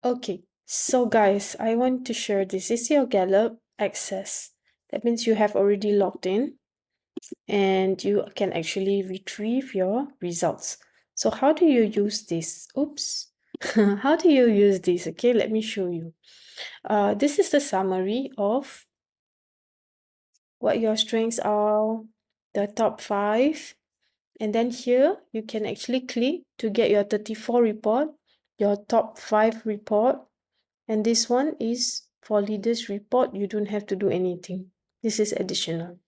Okay, so guys, I want to share this. Is your Gallup access. That means you have already logged in and you can actually retrieve your results. So how do you use this? Oops. How do you use this? Okay, let me show you. This is the summary of what your strengths are, the top 5. And then here you can actually click to get your 34 report, your top 5 report. And this one is for leaders report. You don't have to do anything. This is additional.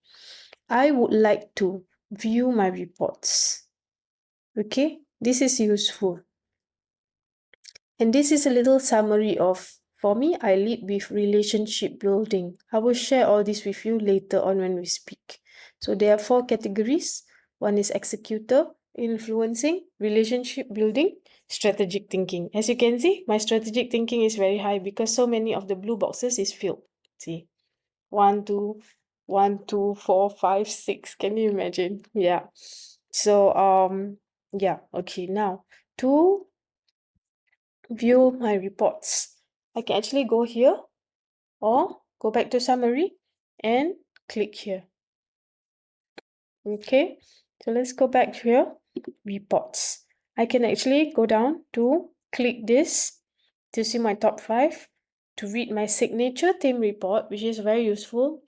I would like to view my reports. Okay, this is useful. And this is a little summary of, for me, I lead with relationship building. I will share all this with you later on when we speak. So there are 4 categories. One is executor, influencing, relationship building, strategic thinking. As you can see, my strategic thinking is very high because so many of the blue boxes is filled. See, 1, 2, 1, 2, 4, 5, 6. Can you imagine? Yeah. So, yeah. Okay. Now, to view my reports, I can actually go here or go back to summary and click here. Okay, so let's go back here, reports. I can actually go down to click this to see my top 5, to read my signature theme report, which is very useful,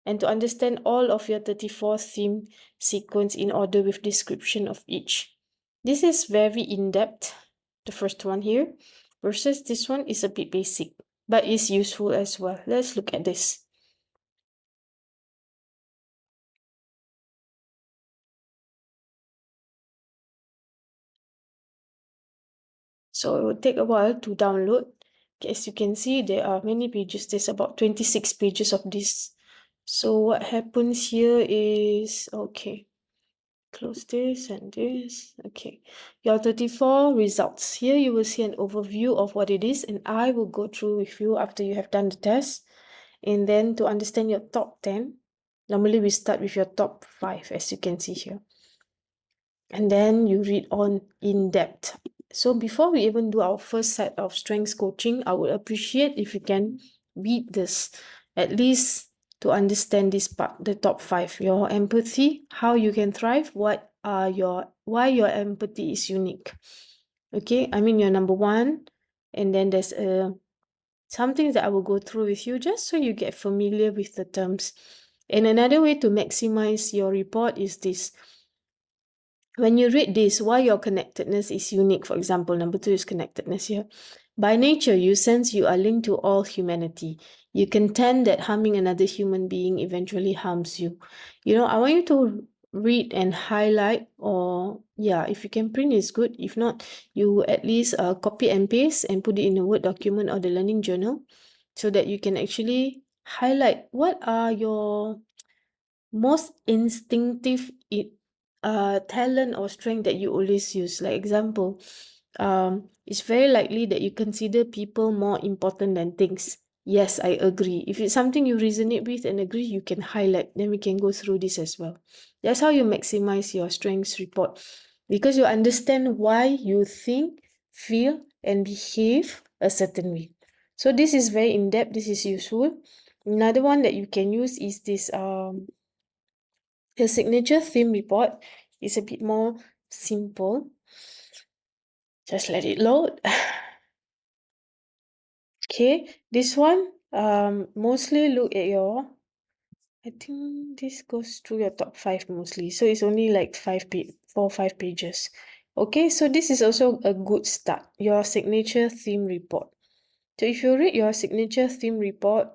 and to understand all of your 34 theme sequence in order with description of each. This is very in-depth, the first one here, versus this one is a bit basic, but is useful as well. Let's look at this. So it will take a while to download. As you can see, there are many pages. There's about 26 pages of this. So what happens here is, okay, close this and this. Okay, your 34 results. Here you will see an overview of what it is, and I will go through with you after you have done the test. And then to understand your top 10, normally we start with your top 5, as you can see here. And then you read on in depth. So before we even do our first set of strengths coaching, I would appreciate if you can read this, at least to understand this part, the top 5. Your empathy, how you can thrive, why your empathy is unique. Okay, I mean your number 1, and then there's something that I will go through with you just so you get familiar with the terms. And another way to maximize your report is this. When you read this, why your connectedness is unique, for example, number 2 is connectedness here. By nature, you sense you are linked to all humanity. You contend that harming another human being eventually harms you. I want you to read and highlight, or yeah, if you can print, it's good. If not, you at least copy and paste and put it in a Word document or the learning journal so that you can actually highlight what are your most instinctive talent or strength that you always use. Like example, it's very likely that you consider people more important than things. Yes, I agree. If it's something you resonate with and agree, you can highlight. Then we can go through this as well. That's how you maximize your strengths report, because you understand why you think, feel, and behave a certain way. So this is very in-depth. This is useful. Another one that you can use is this the signature theme report. Is a bit more simple. Just let it load. Okay, this one mostly look at your, I think this goes through your top 5 mostly. So it's only like 4 or 5 pages. Okay, so this is also a good start. Your signature theme report. So if you read your signature theme report,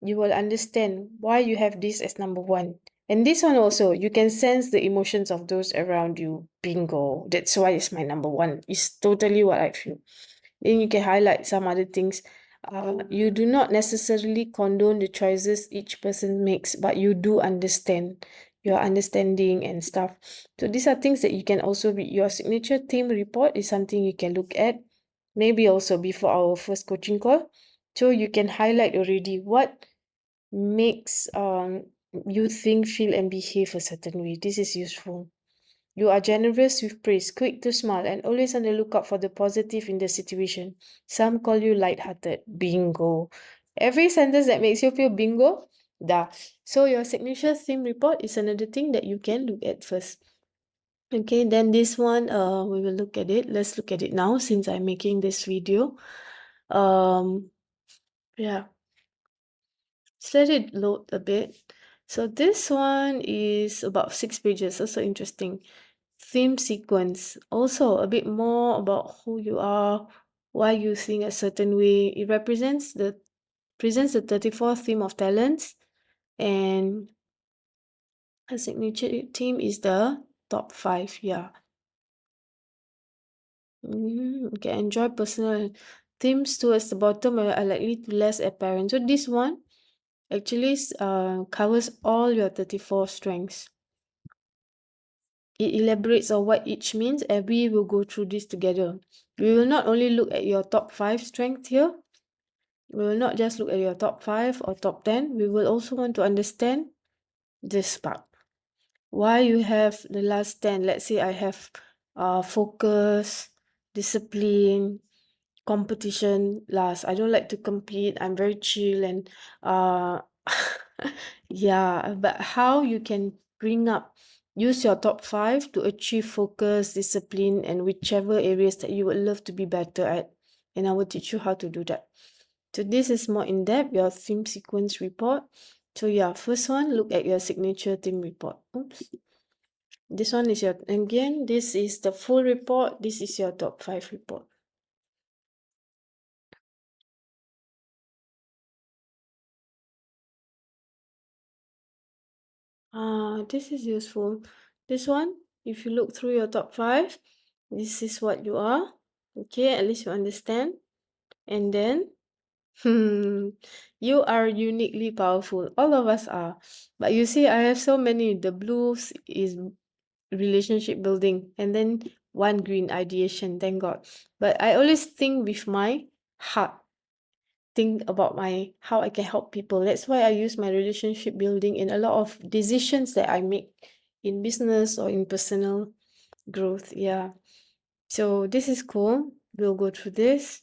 you will understand why you have this as number 1. And this one also, you can sense the emotions of those around you. Bingo. That's why it's my number 1. It's totally what I feel. Then you can highlight some other things. You do not necessarily condone the choices each person makes, but you do understand. Your understanding and stuff. So these are things that you can also read. Your signature theme report is something you can look at. Maybe also before our first coaching call. So you can highlight already what makes you think, feel, and behave a certain way. This is useful. You are generous with praise, quick to smile, and always on the lookout for the positive in the situation. Some call you light-hearted. Bingo. Every sentence that makes you feel bingo, da. So your signature theme report is another thing that you can look at first. Okay, then this one, we will look at it. Let's look at it now since I'm making this video. Yeah, just let it load a bit. So this one is about 6 pages, also interesting. Theme sequence, also a bit more about who you are, why you think a certain way. It presents the 34 theme of talents, and a signature theme is the top 5. Yeah. Okay, enjoy personal themes towards the bottom are likely to less apparent. So this one actually covers all your 34 strengths. It elaborates on what each means, and we will go through this together. We will not only look at your top 5 strengths here, we will not just look at your top 5 or top 10, we will also want to understand this part. Why you have the last 10. Let's say I have focus, discipline, competition last. I don't like to compete. I'm very chill and yeah, but how you can use your top 5 to achieve focus, discipline, and whichever areas that you would love to be better at. And I will teach you how to do that. So this is more in-depth, your theme sequence report. So yeah, first one, look at your signature theme report. Oops. This one is again, this is the full report. This is your top 5 report. This is useful. This one, if you look through your top 5, this is what you are. Okay, at least you understand. And then, you are uniquely powerful. All of us are. But you see, I have so many. The blues is relationship building, and then one green ideation, thank God. But I always think with my heart. Think about how I can help people. That's why I use my relationship building in a lot of decisions that I make in business or in personal growth. Yeah. So this is cool. We'll go through this.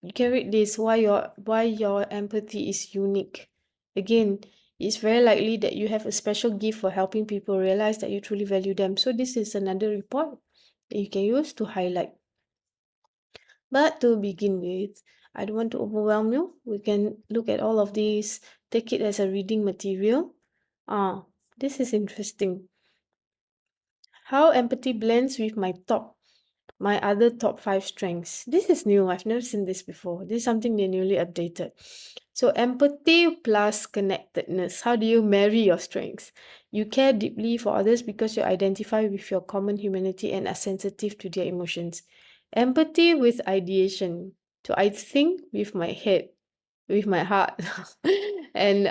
You can read this, why your empathy is unique. Again, it's very likely that you have a special gift for helping people realize that you truly value them. So this is another report that you can use to highlight. But to begin with, I don't want to overwhelm you. We can look at all of these, take it as a reading material. This is interesting. How empathy blends with my other top 5 strengths. This is new. I've never seen this before. This is something they newly updated. So empathy plus connectedness. How do you marry your strengths? You care deeply for others because you identify with your common humanity and are sensitive to their emotions. Empathy with ideation. So I think with my head, with my heart. And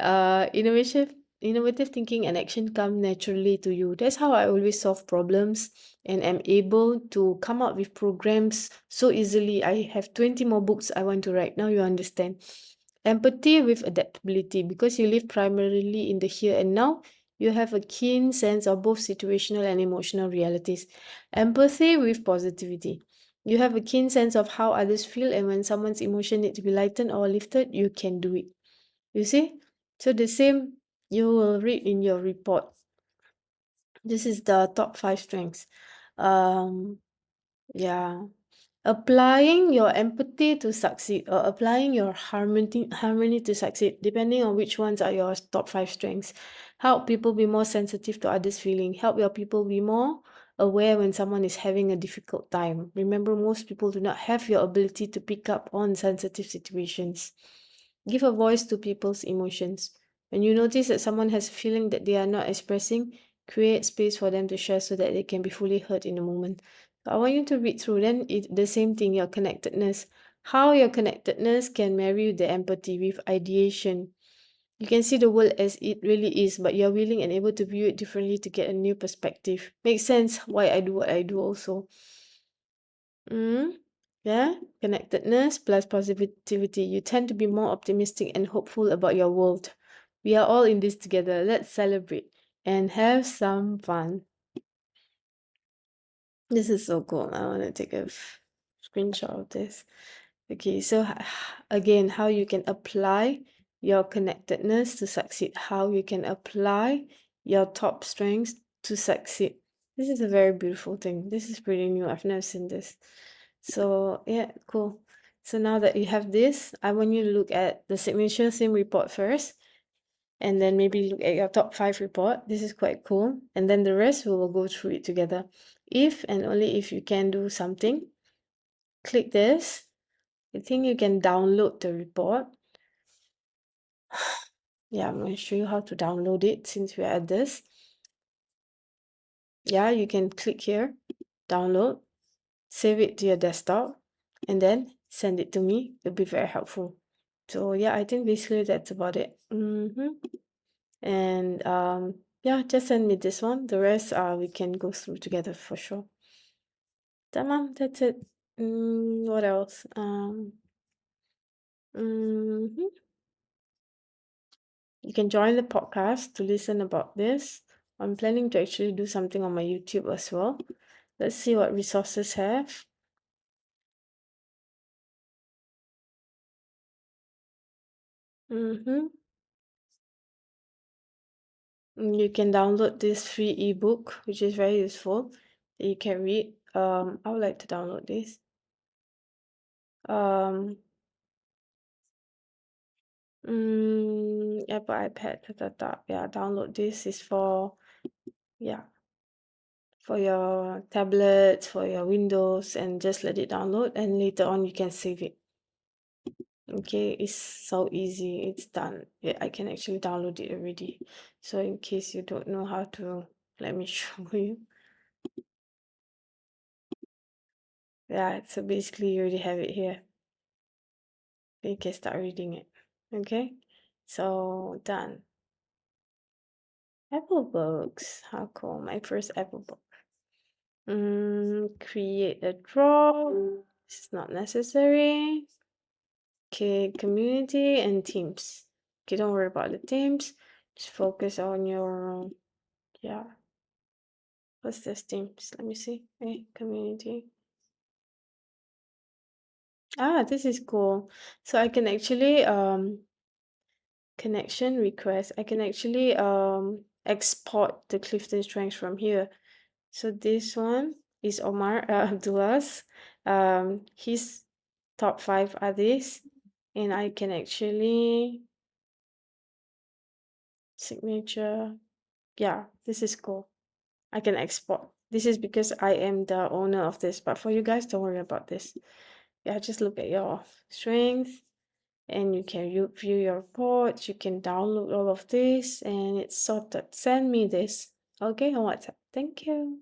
innovative thinking and action come naturally to you. That's how I always solve problems and am able to come up with programs so easily. I have 20 more books I want to write. Now you understand. Empathy with adaptability. Because you live primarily in the here and now, you have a keen sense of both situational and emotional realities. Empathy with positivity. You have a keen sense of how others feel, and when someone's emotion needs to be lightened or lifted, you can do it. You see? So the same you will read in your report. This is the top 5 strengths. Yeah. Applying your empathy to succeed, or applying your harmony to succeed, depending on which ones are your top 5 strengths. Help people be more sensitive to others' feeling. Help your people be more aware when someone is having a difficult time. Remember, most people do not have your ability to pick up on sensitive situations. Give a voice to people's emotions. When you notice that someone has a feeling that they are not expressing, create space for them to share so that they can be fully heard in a moment. I want you to read through then the same thing, your connectedness. How your connectedness can marry the empathy with ideation. You can see the world as it really is, but you're willing and able to view it differently to get a new perspective. Makes sense why I do what I do also. Yeah, connectedness plus positivity. You tend to be more optimistic and hopeful about your world. We are all in this together. Let's celebrate and have some fun. This is so cool. I want to take a screenshot of this. Okay, so again, how you can apply your connectedness to succeed, how you can apply your top strengths to succeed. This is a very beautiful thing. This is pretty new. I've never seen this. So, yeah, cool. So now that you have this, I want you to look at the signature sim report first, and then maybe look at your top 5 report. This is quite cool. And then the rest we will go through it together. If and only if you can do something, click this. I think you can download the report. Yeah, I'm going to show you how to download it since we're at this. Yeah, you can click here, download, save it to your desktop, and then send it to me. It'll be very helpful. So yeah, I think basically that's about it. And yeah, just send me this one. The rest we can go through together for sure. Tamam, that's it. What else? Mhm. You can join the podcast to listen about this. I'm planning to actually do something on my YouTube as well. Let's see what resources have. Mm-hmm. You can download this free ebook, which is very useful. That you can read. I would like to download this. Um, Apple iPad, yeah, download this is for, yeah, for your tablets, for your Windows, and just let it download, and later on you can save it. Okay, it's so easy. It's done. Yeah, I can actually download it already. So in case you don't know how to, let me show you. Yeah, so basically you already have it here. You can start reading it. Okay, so done. Apple Books. How cool. My first Apple book. Create a draw. It's not necessary. Okay, community and teams. Okay, don't worry about the teams. Just focus on your, yeah. What's this teams? Let me see. Hey, community. Ah, this is cool. So I can actually connection request. I can actually export the Clifton strengths from here. So this one is Omar Abdullah's. His top 5 are these, and I can actually signature. Yeah, this is cool. I can export. This is because I am the owner of this, but for you guys, don't worry about this. Yeah, just look at your strength, and you can view your reports. You can download all of this, and it's sorted. Send me this, okay, on WhatsApp. Thank you.